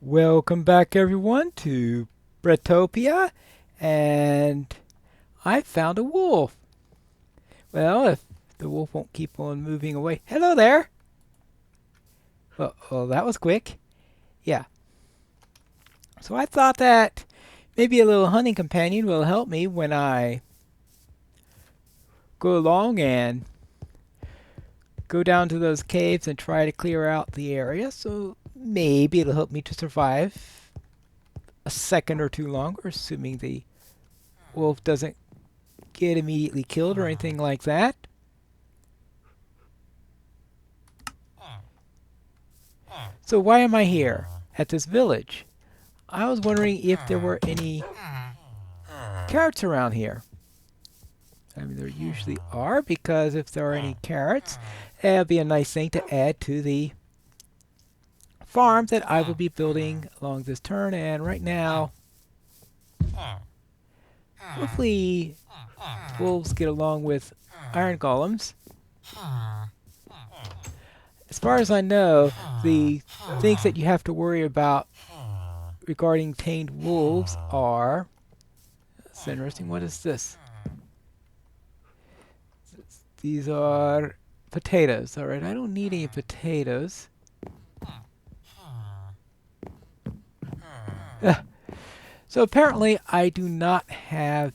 Welcome back everyone to Bretopia, and I found a wolf. Well, if the wolf won't keep on moving away. Hello there! Oh, that was quick. Yeah. So I thought that maybe a little hunting companion will help me when I go along and go down to those caves and try to clear out the area. So maybe it'll help me to survive a second or two longer, assuming the wolf doesn't get immediately killed or anything like that. So why am I here at this village? I was wondering if there were any carrots around here. I mean, there usually are, because if there are any carrots, that'd be a nice thing to add to the farm that I will be building along this turn. And right now, hopefully wolves get along with iron golems. As far as I know, the things that you have to worry about regarding tamed wolves are... That's interesting. What is this? These are potatoes. Alright, I don't need any potatoes. So apparently I do not have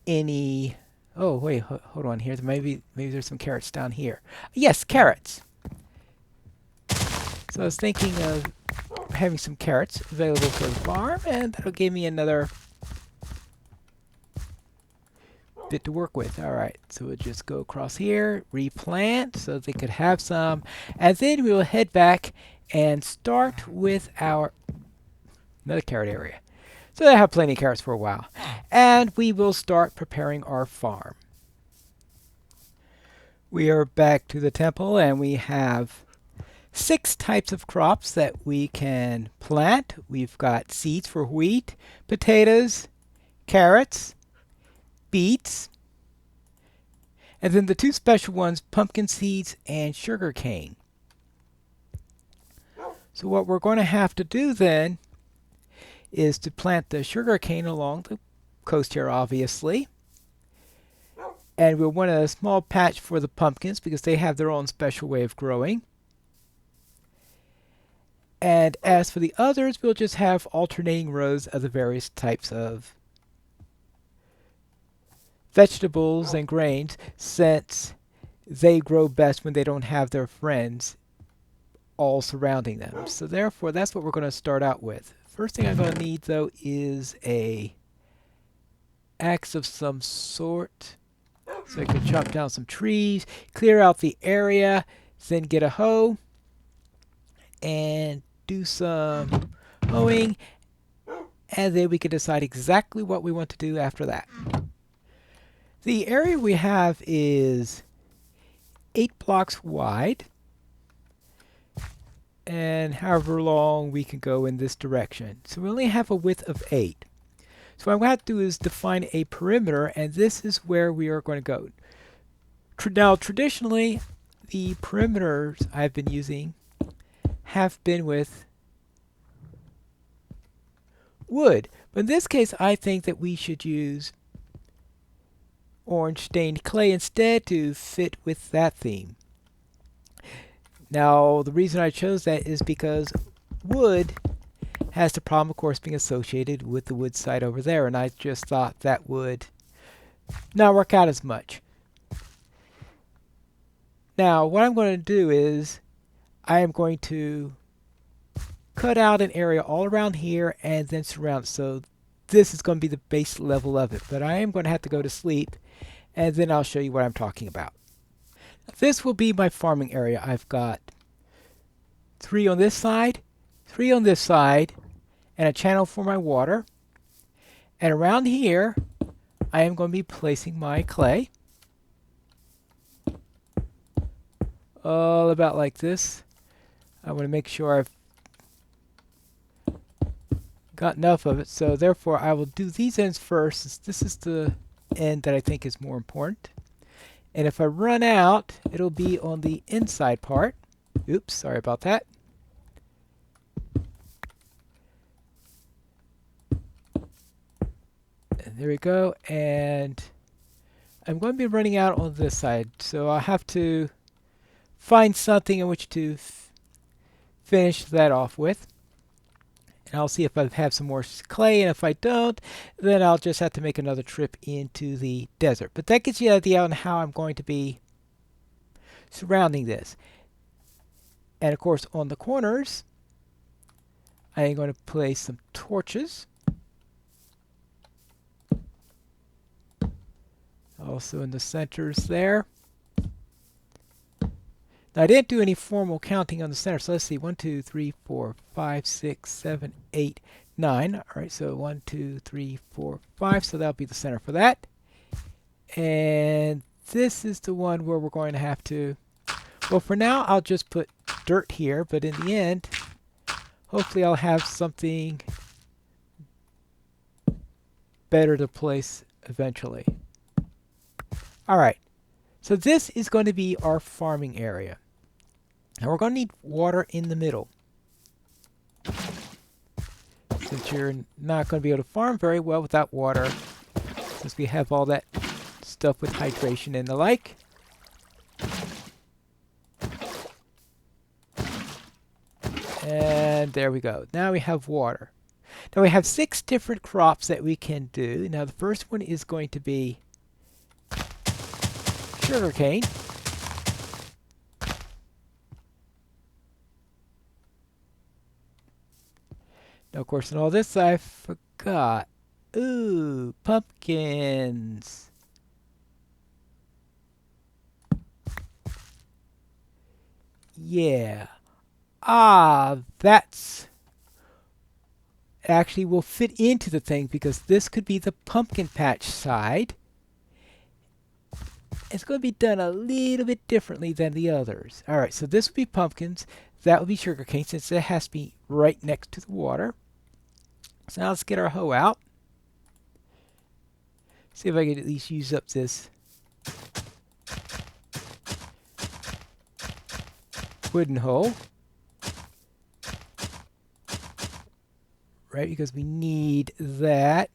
any... Oh, wait, hold on here. Maybe there's some carrots down here. Yes, carrots. So I was thinking of having some carrots available for the farm, and that'll give me another bit to work with. Alright, so we'll just go across here, replant so they could have some, and then we will head back and start with our another carrot area. So I have plenty of carrots for a while. And we will start preparing our farm. We are back to the temple, and we have 6 types of crops that we can plant. We've got seeds for wheat, potatoes, carrots, beets, and then the 2 special ones, pumpkin seeds and sugar cane. So what we're going to have to do then is to plant the sugar cane along the coast here, obviously. And we'll want a small patch for the pumpkins because they have their own special way of growing. And as for the others, we'll just have alternating rows of the various types of vegetables and grains, since they grow best when they don't have their friends all surrounding them. So therefore, that's what we're going to start out with. First thing I'm going to need, though, is a axe of some sort, so I can chop down some trees, clear out the area, then get a hoe and do some mowing, and then we can decide exactly what we want to do after that. The area we have is 8 blocks wide, and however long we can go in this direction. So we only have a width of 8. So what I'm going to have to do is define a perimeter, and this is where we are going to go. Now, traditionally, the perimeters I've been using have been with wood. But in this case, I think that we should use orange stained clay instead to fit with that theme. Now, the reason I chose that is because wood has the problem, of course, being associated with the wood side over there, and I just thought that would not work out as much. Now, what I'm going to do is I am going to cut out an area all around here and then surround it. So this is going to be the base level of it, but I am going to have to go to sleep, and then I'll show you what I'm talking about. This will be my farming area. I've got 3 on this side, 3 on this side, and a channel for my water. And around here, I am going to be placing my clay. All about like this. I want to make sure I've got enough of it, so therefore I will do these ends first, since this is the end that I think is more important. And if I run out, it'll be on the inside part. Oops, sorry about that. There we go. And I'm going to be running out on this side, so I'll have to find something in which to finish that off with. And I'll see if I have some more clay, and if I don't, then I'll just have to make another trip into the desert. But that gives you an idea on how I'm going to be surrounding this. And of course, on the corners, I am going to place some torches. Also in the centers there. Now, I didn't do any formal counting on the center, so let's see. 1, 2, 3, 4, 5, 6, 7, 8, 9. All right, so 1, 2, 3, 4, 5. So that'll be the center for that. And this is the one where we're going to have to... Well, for now, I'll just put dirt here, but in the end, hopefully I'll have something better to place eventually. All right, so this is going to be our farming area. Now we're going to need water in the middle. Since you're not going to be able to farm very well without water, since we have all that stuff with hydration and the like. And there we go. Now we have water. Now we have 6 different crops that we can do. Now the first one is going to be sugarcane. Now, of course, in all this, I forgot. Ooh, pumpkins. Yeah. Ah, that's actually will fit into the thing because this could be the pumpkin patch side. It's going to be done a little bit differently than the others. All right, so this would be pumpkins. That would be sugarcane since it has to be right next to the water. So now let's get our hoe out. See if I can at least use up this wooden hoe. Right, because we need that.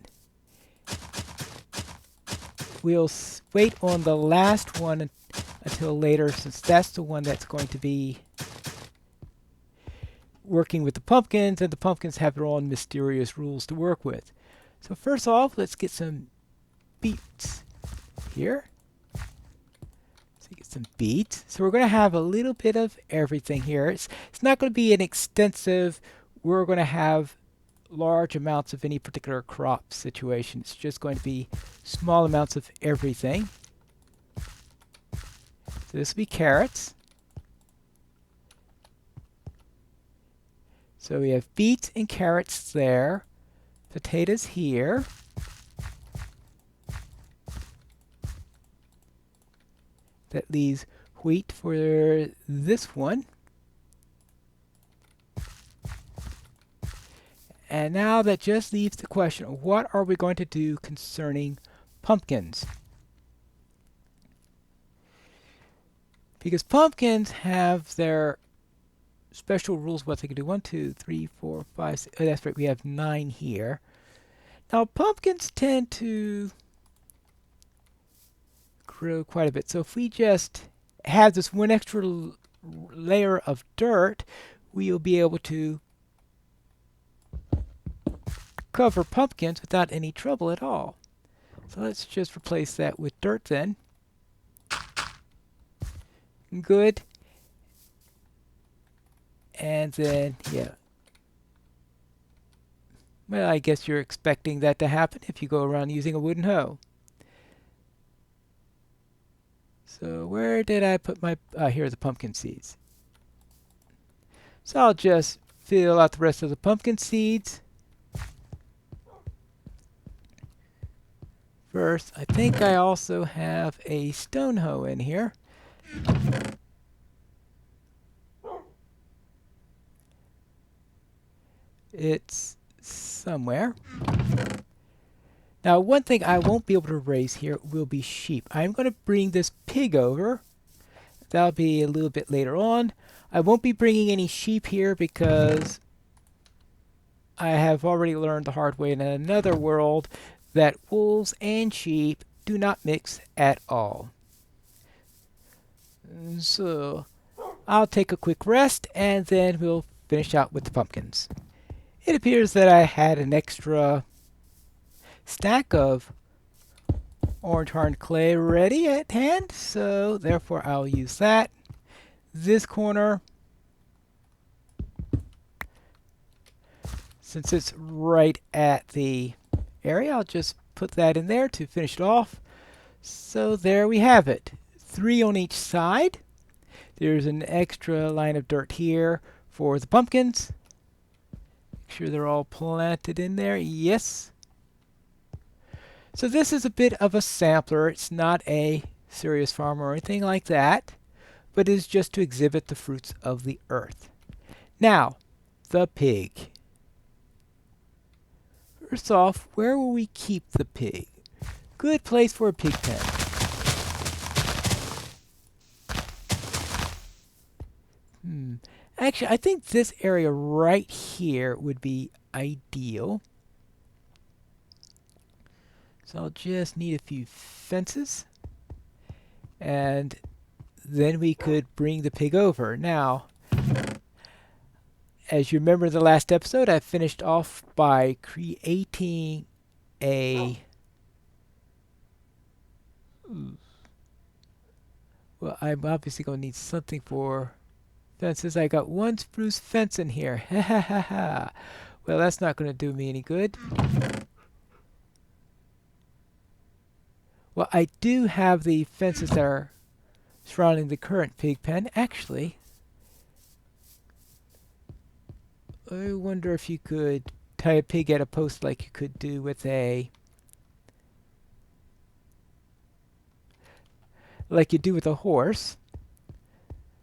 We'll wait on the last one until later, since that's the one that's going to be working with the pumpkins, and the pumpkins have their own mysterious rules to work with. So first off, let's get some beets here. So get some beets. So we're going to have a little bit of everything here. It's not going to be an extensive, we're going to have large amounts of any particular crop situation. It's just going to be small amounts of everything. So this will be carrots. So we have beets and carrots there. Potatoes here. That leaves wheat for this one. And now that just leaves the question of what are we going to do concerning pumpkins? Because pumpkins have their special rules what they can do. 1, 2, 3, 4, 5, 6. Oh, that's right, we have 9 here. Now pumpkins tend to grow quite a bit. So if we just have this one extra layer of dirt, we'll be able to cover pumpkins without any trouble at all. So let's just replace that with dirt then. Good. And then, yeah. Well, I guess you're expecting that to happen if you go around using a wooden hoe. So where did I put my... here are the pumpkin seeds. So I'll just fill out the rest of the pumpkin seeds. First, I think I also have a stone hoe in here. It's somewhere. Now, one thing I won't be able to raise here will be sheep. I'm going to bring this pig over. That'll be a little bit later on. I won't be bringing any sheep here because I have already learned the hard way in another world that wolves and sheep do not mix at all. So I'll take a quick rest and then we'll finish out with the pumpkins. It appears that I had an extra stack of orange hardened clay ready at hand, so therefore I'll use that. This corner, since it's right at the area, I'll just put that in there to finish it off. So there we have it. 3 on each side. There's an extra line of dirt here for the pumpkins. Make sure they're all planted in there. Yes. So this is a bit of a sampler. It's not a serious farm or anything like that, but it is just to exhibit the fruits of the earth. Now, the pig. First off, where will we keep the pig? Good place for a pig pen. Actually, I think this area right here would be ideal. So I'll just need a few fences. And then we could bring the pig over. Now, as you remember in the last episode, I finished off by creating a... Well, I'm obviously going to need something for fences. I got 1 spruce fence in here. Ha ha ha ha. Well, that's not going to do me any good. Well, I do have the fences that are surrounding the current pig pen. Actually, I wonder if you could tie a pig at a post like you could do with a... like you do with a horse.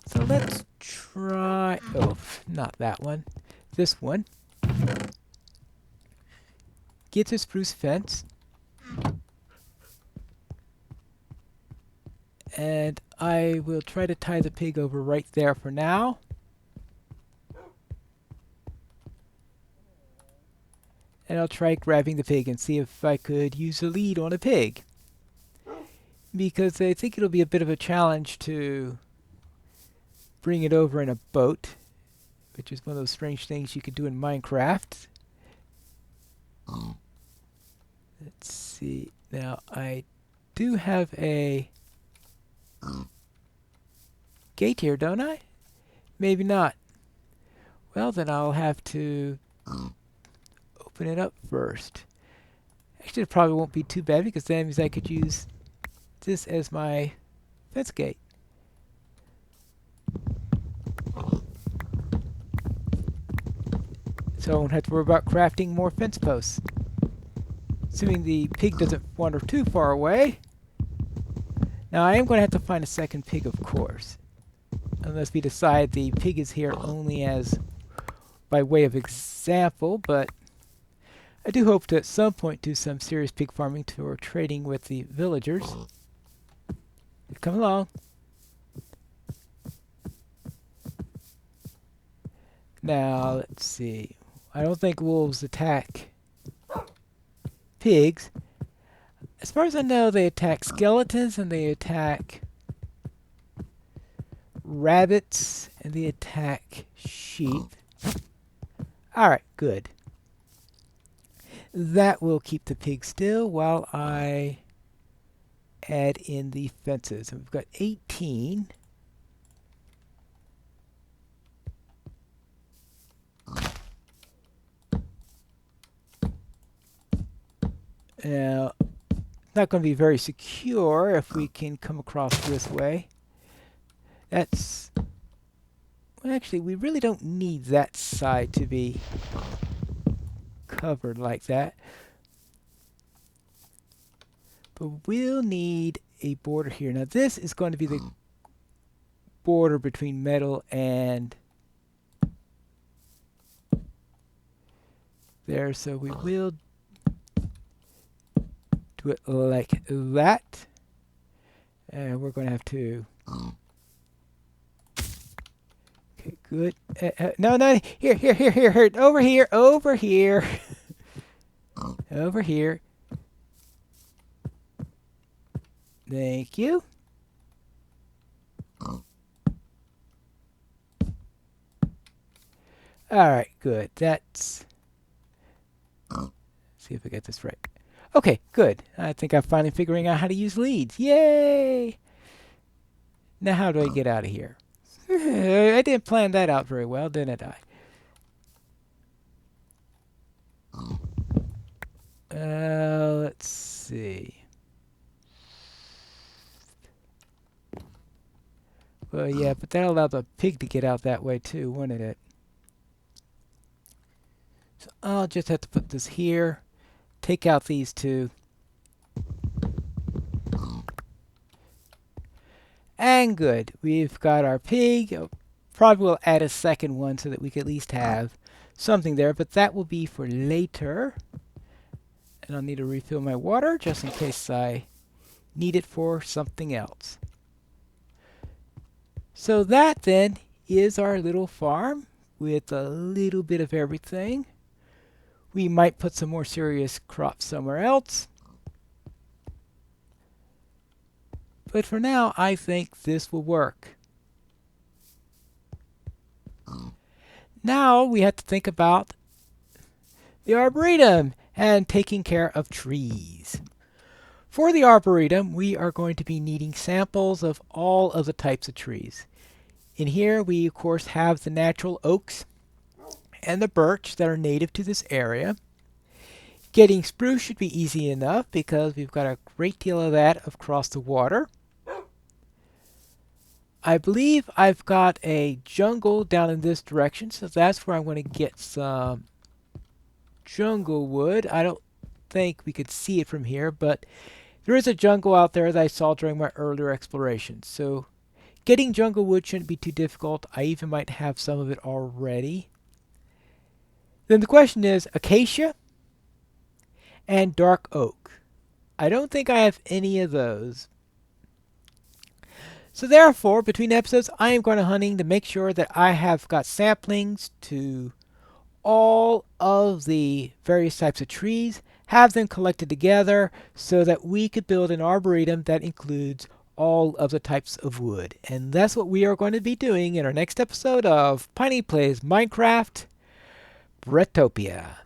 So let's try... oh, not that one. This one. Get a spruce fence. And I will try to tie the pig over right there for now. And I'll try grabbing the pig and see if I could use a lead on a pig. Because I think it'll be a bit of a challenge to bring it over in a boat, which is one of those strange things you could do in Minecraft. Let's see. Now, I do have a gate here, don't I? Maybe not. Well, then I'll have to open it up first. Actually, it probably won't be too bad because that means I could use this as my fence gate. So I won't have to worry about crafting more fence posts. Assuming the pig doesn't wander too far away. Now I am going to have to find a second pig, of course. Unless we decide the pig is here only as by way of example, but I do hope to at some point do some serious pig farming or trading with the villagers. Come along. Now, let's see. I don't think wolves attack pigs. As far as I know, they attack skeletons and they attack rabbits and they attack sheep. Alright, good. That will keep the pig still while I add in the fences. And we've got 18. Now, not going to be very secure if we can come across this way. That's... well, actually, we really don't need that side to be covered like that. But we'll need a border here. Now, this is going to be the border between metal and there. So we will do it like that. And we're going to have to... okay, good. No, no, here, over here, over here. Over here. Thank you. Alright, good. Let's see if I get this right. Okay, good. I think I'm finally figuring out how to use leads. Yay! Now how do I get out of here? I didn't plan that out very well, didn't I? Let's see. Well, yeah, but that allowed the pig to get out that way too, wouldn't it? So I'll just have to put this here. Take out these two. And good. We've got our pig. Probably will add a second one so that we can at least have something there, but that will be for later. And I'll need to refill my water just in case I need it for something else. So that then is our little farm with a little bit of everything. We might put some more serious crops somewhere else. But for now, I think this will work. Now we have to think about the Arboretum and taking care of trees. For the Arboretum, we are going to be needing samples of all of the types of trees. In here, we of course have the natural oaks and the birch that are native to this area. Getting spruce should be easy enough because we've got a great deal of that across the water. I believe I've got a jungle down in this direction, so that's where I'm going to get some jungle wood. I don't think we could see it from here, but there is a jungle out there that I saw during my earlier exploration. So getting jungle wood shouldn't be too difficult. I even might have some of it already. Then the question is acacia and dark oak. I don't think I have any of those. So therefore, between episodes, I am going to hunting to make sure that I have got samplings to all of the various types of trees, have them collected together so that we could build an arboretum that includes all of the types of wood. And that's what we are going to be doing in our next episode of Piney Plays Minecraft Bretopia.